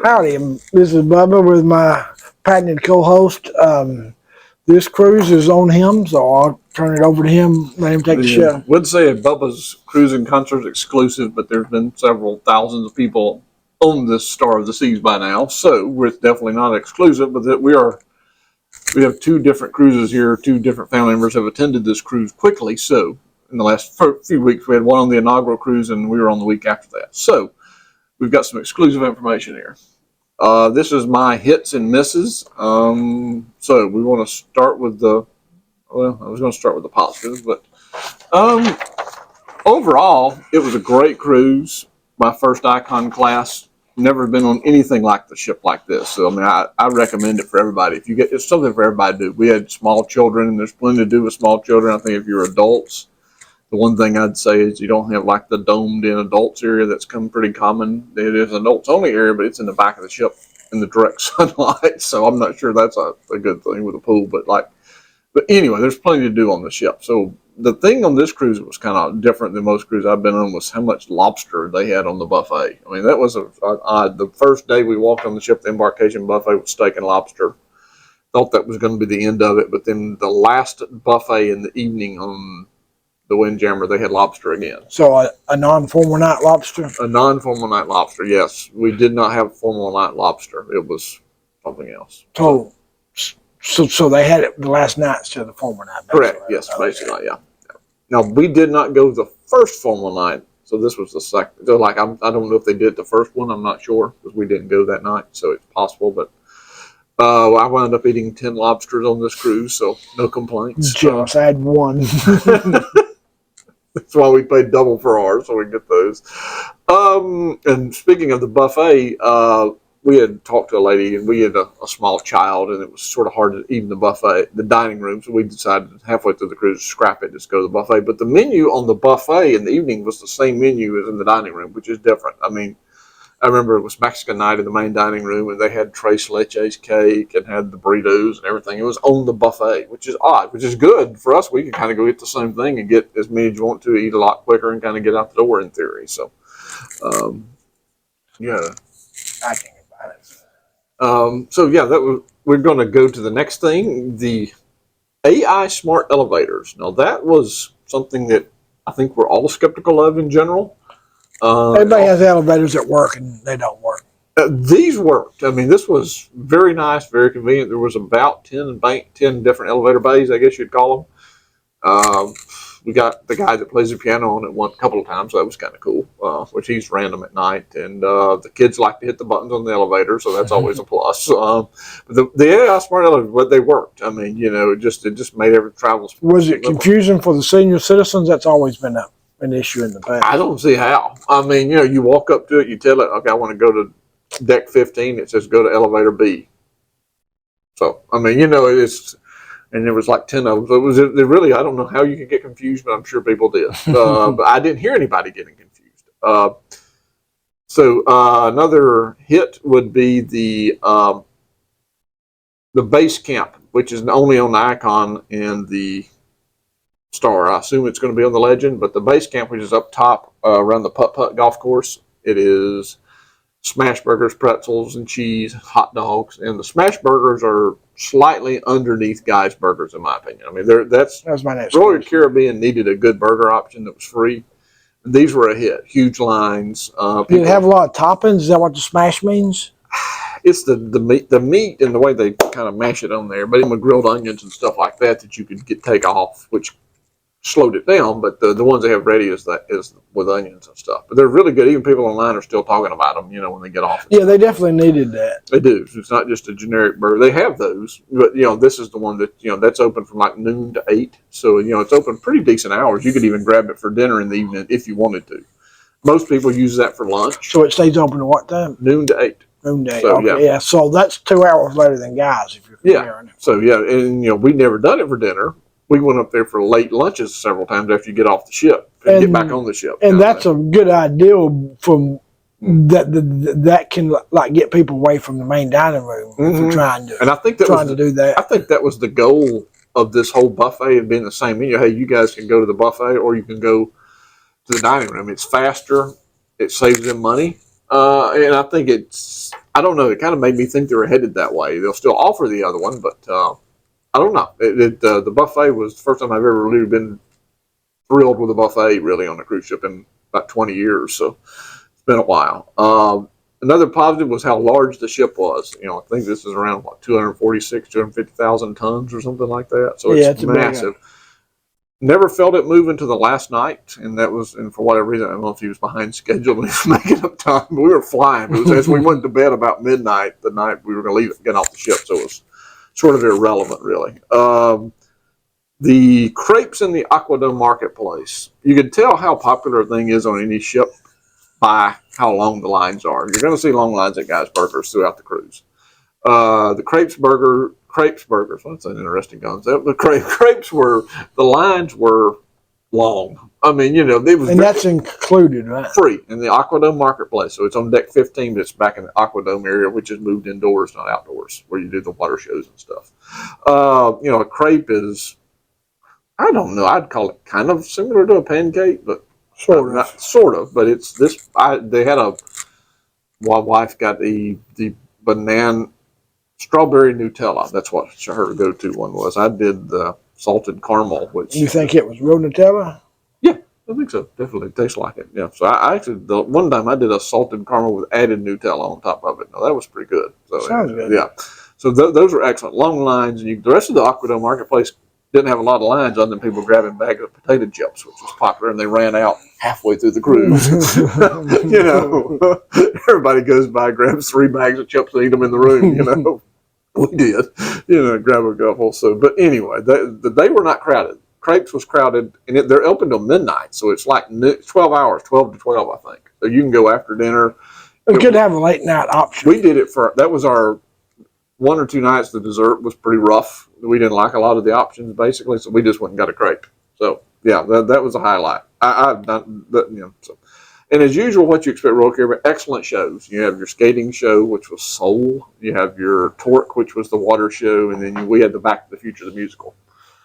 Howdy, this is Bubba with my patented co-host. This cruise is on him, so I'll turn it over to him, let him take the show. Would say a Bubba's Cruising Concert exclusive, but there's been several thousands of people on this Star of the Seas by now, so we're definitely not exclusive, but that we have two different cruises here. Two different family members have attended this cruise quickly, so in the last few weeks we had one on the inaugural cruise and we were on the week after that. So we've got some exclusive information here. This is my hits and misses. So we want to start with I was going to start with the positives, but overall, it was a great cruise. My first Icon class. Never been on anything like the ship like this. So, I mean, I recommend it for everybody. It's something for everybody to do. We had small children, and there's plenty to do with small children. I think if you're adults, the one thing I'd say is you don't have like the domed in adults area that's come pretty common. It is an adults only area, but it's in the back of the ship in the direct sunlight. So I'm not sure that's a good thing with a pool, but anyway, there's plenty to do on the ship. So the thing on this cruise that was kind of different than most cruises I've been on was how much lobster they had on the buffet. I mean, that was odd. The first day we walked on the ship, the embarkation buffet was steak and lobster. Thought that was going to be the end of it, but then the last buffet in the evening on the Windjammer, they had lobster again. So a non-formal night lobster? A non-formal night lobster, yes. We did not have formal night lobster. It was something else. So they had it the last night instead of the formal night. Correct, yes, basically, yeah. Now, we did not go the first formal night, so this was the second. So I don't know if they did the first one. I'm not sure because we didn't go that night, so it's possible, but I wound up eating 10 lobsters on this cruise, so no complaints. Jealous, I had one. That's why we paid double for ours, so we get those. And speaking of the buffet, we had talked to a lady, and we had a small child, and it was sort of hard to eat in the dining room, so we decided halfway through the cruise to scrap it, just go to the buffet. But the menu on the buffet in the evening was the same menu as in the dining room, which is different. I mean, I remember it was Mexican night in the main dining room, and they had tres leches cake and had the burritos and everything. It was on the buffet, which is odd, which is good for us. We can kind of go get the same thing and get as many as you want to, eat a lot quicker, and kind of get out the door in theory. So, yeah. I think about it. So yeah, we're going to go to the next thing, the AI smart elevators. Now that was something that I think we're all skeptical of in general. Everybody has elevators at work, and they don't work. These worked. I mean, this was very nice, very convenient. There was about 10 different elevator bays, I guess you'd call them. We got the guy that plays the piano on it a couple of times, so that was kind of cool, which he's random at night. And the kids like to hit the buttons on the elevator, so that's always a plus. But the AI smart elevators, they worked. I mean, it just made every travel. Was it confusing for the senior citizens? That's always been an issue in the past. I don't see how. I mean, you walk up to it, you tell it, okay, I want to go to deck 15. It says go to elevator B. So, I mean, it's, and there was like 10 of them. So it really, I don't know how you could get confused, but I'm sure people did. But I didn't hear anybody getting confused. So another hit would be the base camp, which is only on the Icon and the Star. I assume it's going to be on the Legend, but the base camp, which is up top around the putt-putt golf course, it is smash burgers, pretzels, and cheese, hot dogs. And the smash burgers are slightly underneath Guy's Burgers, in my opinion. I mean, that was my next Royal Caribbean needed a good burger option that was free. And these were a hit. Huge lines. Did it have a lot of toppings? Is that what the smash means? It's the meat and the way they kind of mash it on there, but even with grilled onions and stuff like that you could take off, which slowed it down, but the ones they have ready is with onions and stuff. But they're really good. Even people online are still talking about them, when they get off. Yeah, they definitely needed that. They do. It's not just a generic burger. They have those, but this is the one that that's open from like noon to 8. So it's open pretty decent hours. You could even grab it for dinner in the evening if you wanted to. Most people use that for lunch. So it stays open to what time? Noon to 8. Noon to 8. So, okay, yeah. So that's 2 hours later than Guys, if you're comparing. Yeah. So and we never done it for dinner. We went up there for late lunches several times after you get off the ship and get back on the ship. And that's a good idea from that can like get people away from the main dining room if you're trying to. And I think to do that. I think that was the goal of this whole buffet of being the same menu. Hey, you guys can go to the buffet or you can go to the dining room. It's faster. It saves them money. And I think it's I don't know. It kind of made me think they were headed that way. They'll still offer the other one, but I don't know. The buffet was the first time I've ever really been thrilled with a buffet really on a cruise ship in about 20 years. So it's been a while. Another positive was how large the ship was. I think this is around 246, 250,000 tons or something like that. So it's massive. Never felt it move into the last night, and for whatever reason, I don't know if he was behind schedule and he was making up time. We were flying. It was as we went to bed about midnight the night we were going to get off the ship, so it was sort of irrelevant, really. The crepes in the Aquadome Marketplace. You can tell how popular a thing is on any ship by how long the lines are. You're going to see long lines at Guy's Burgers throughout the cruise. The crepes burgers. Well, that's an interesting concept. The lines were long. I mean, it was. And that's included, right? Free in the Aquadome Marketplace. So it's on deck 15, but it's back in the Aquadome area, which is moved indoors, not outdoors, where you do the water shows and stuff. A crepe is, I don't know, I'd call it kind of similar to a pancake, but sort of, but it's this. They had my wife got the banana strawberry Nutella. That's what her go-to one was. I did the salted caramel, which you think it was real Nutella? Yeah, I think so. Definitely tastes like it. Yeah. So I actually one time I did a salted caramel with added Nutella on top of it. Now that was pretty good. So sounds good. Yeah. So those were excellent. Long lines, and the rest of the Aquadome Marketplace didn't have a lot of lines other than people grabbing bags of potato chips, which was popular, and they ran out halfway through the cruise. Everybody goes by, grabs 3 bags of chips and eat them in the room. We did, grab a couple. So, but anyway, they were not crowded. Crepes was crowded, and they're open till midnight, so it's like 12 hours, 12 to 12, I think. So you can go after dinner. It's good to have a late night option. We did it that was our 1 or 2 nights. The dessert was pretty rough. We didn't like a lot of the options, basically, so we just went and got a crepe. So, yeah, that was a highlight. I've done, so. And as usual, what you expect Royal Caribbean, excellent shows. You have your skating show, which was Soul. You have your Torque, which was the water show, and then we had the Back to the Future, the musical.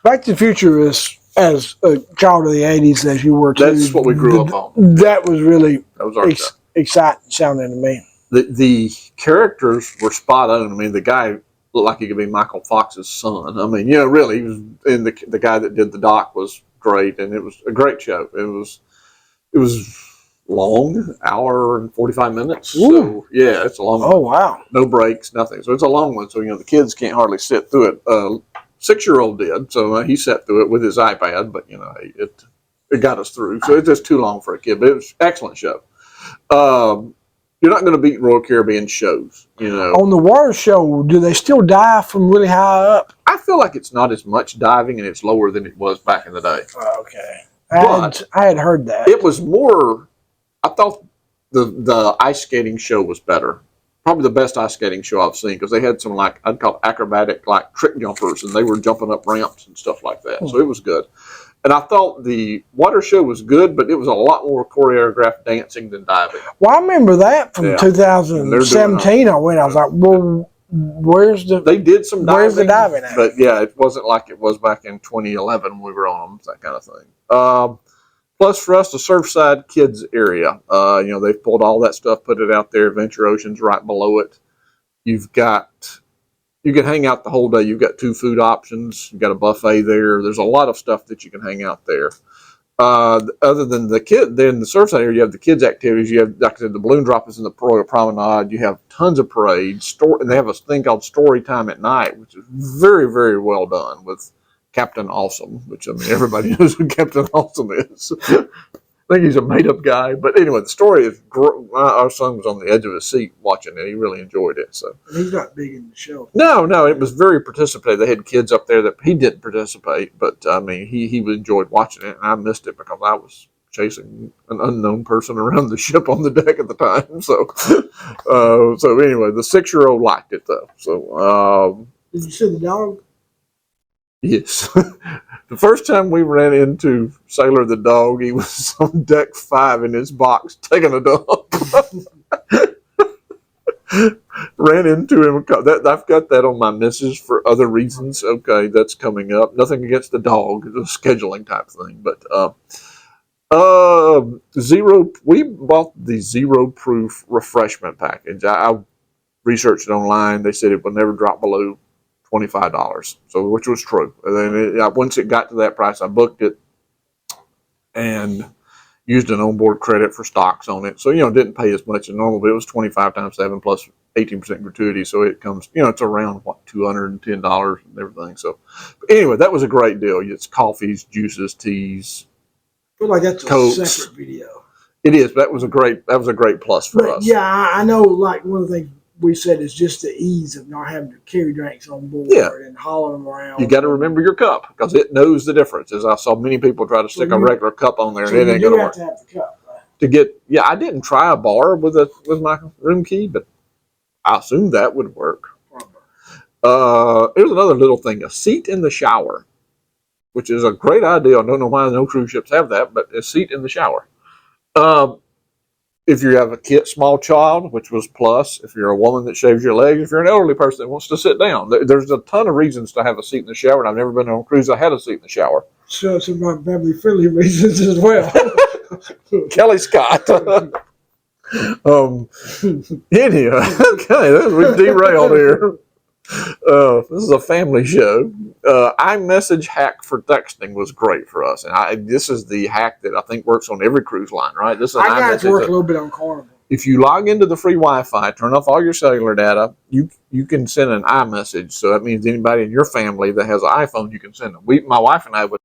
Back to the Future is, as a child of the 80s, as you were too. That's what we grew up on. That was really our exciting sounding to me. The characters were spot on. I mean, the guy looked like he could be Michael Fox's son. I mean, really, he was, and the guy that did the doc was great, and it was a great show. It was long, hour and 45 minutes. Ooh. So yeah, it's a long one. Oh wow. No breaks, nothing. So it's a long one. So the kids can't hardly sit through it. 6-year-old did, so he sat through it with his iPad, but it got us through. So it's just too long for a kid, but it was an excellent show. You're not going to beat Royal Caribbean shows, On the water show, do they still dive from really high up? I feel like it's not as much diving, and it's lower than it was back in the day. Okay. I had heard that. It was more, I thought the ice skating show was better. Probably the best ice skating show I've seen, because they had some, I'd call acrobatic, trick jumpers, and they were jumping up ramps and stuff like that. So it was good. And I thought the water show was good, but it was a lot more choreographed dancing than diving. Well, I remember that from 2017. I was like, well, they did some diving. Where's the diving at? But yeah, it wasn't like it was back in 2011 when we were on them, that kind of thing. Plus, for us, the Surfside Kids area, they've pulled all that stuff, put it out there. Adventure Ocean's right below it. You can hang out the whole day. You've got 2 food options. You've got a buffet there. There's a lot of stuff that you can hang out there. Other than the Surfside area, you have the kids' activities. You have, like I said, the balloon drop is in the Royal Promenade. You have tons of parades. And they have a thing called Story Time at Night, which is very, very well done with Captain Awesome, which, everybody knows who Captain Awesome is. I think he's a made-up guy. But anyway, the story is our son was on the edge of his seat watching it. He really enjoyed it. So he's not big in the show. No, it was very participative. They had kids up there that he didn't participate, but he enjoyed watching it, and I missed it because I was chasing an unknown person around the ship on the deck at the time. So, so anyway, the 6-year-old liked it though. So, did you see the dog? Yes. The first time we ran into Sailor the dog, he was on deck 5 in his box taking a dump. Ran into him. I've got that on my missus for other reasons. Okay, that's coming up. Nothing against the dog. It's a scheduling type thing. But we bought the Zero Proof refreshment package. researched it online. They said it would never drop below $25. So, which was true. And then once it got to that price, I booked it and used an onboard credit for stocks on it. So, didn't pay as much as normal, but it was 25 times 7 plus 18% gratuity. So it comes, it's around $210 and everything. So, but anyway, that was a great deal. It's coffees, juices, teas. I feel like that's Cokes. a separate video. It is. That was a great plus for But us. yeah, I know. Like one of the things we said is just the ease of not having to carry drinks on board and hauling them around. You got to remember your cup because it knows the difference. As I saw many people try to stick a regular cup on there, and it ain't going to work. To have the cup, right? To get, I didn't try a bar with my room key, but I assumed that would work. Here's another little thing: a seat in the shower, which is a great idea. I don't know why no cruise ships have that, but a seat in the shower. If you have a small child, which was plus, if you're a woman that shaves your legs, if you're an elderly person that wants to sit down, there's a ton of reasons to have a seat in the shower. And I've never been on a cruise that had a seat in the shower. So some family-friendly reasons as well. Kelly Scott. Anyway, okay, we've derailed here. This is a family show. iMessage hack for texting was great for us, and this is the hack that I think works on every cruise line. Right? This is an I got it to work a iMessage. little bit on Carnival. If you log into the free Wi-Fi, turn off all your cellular data, you can send an iMessage. So that means anybody in your family that has an iPhone, you can send them. My wife and I would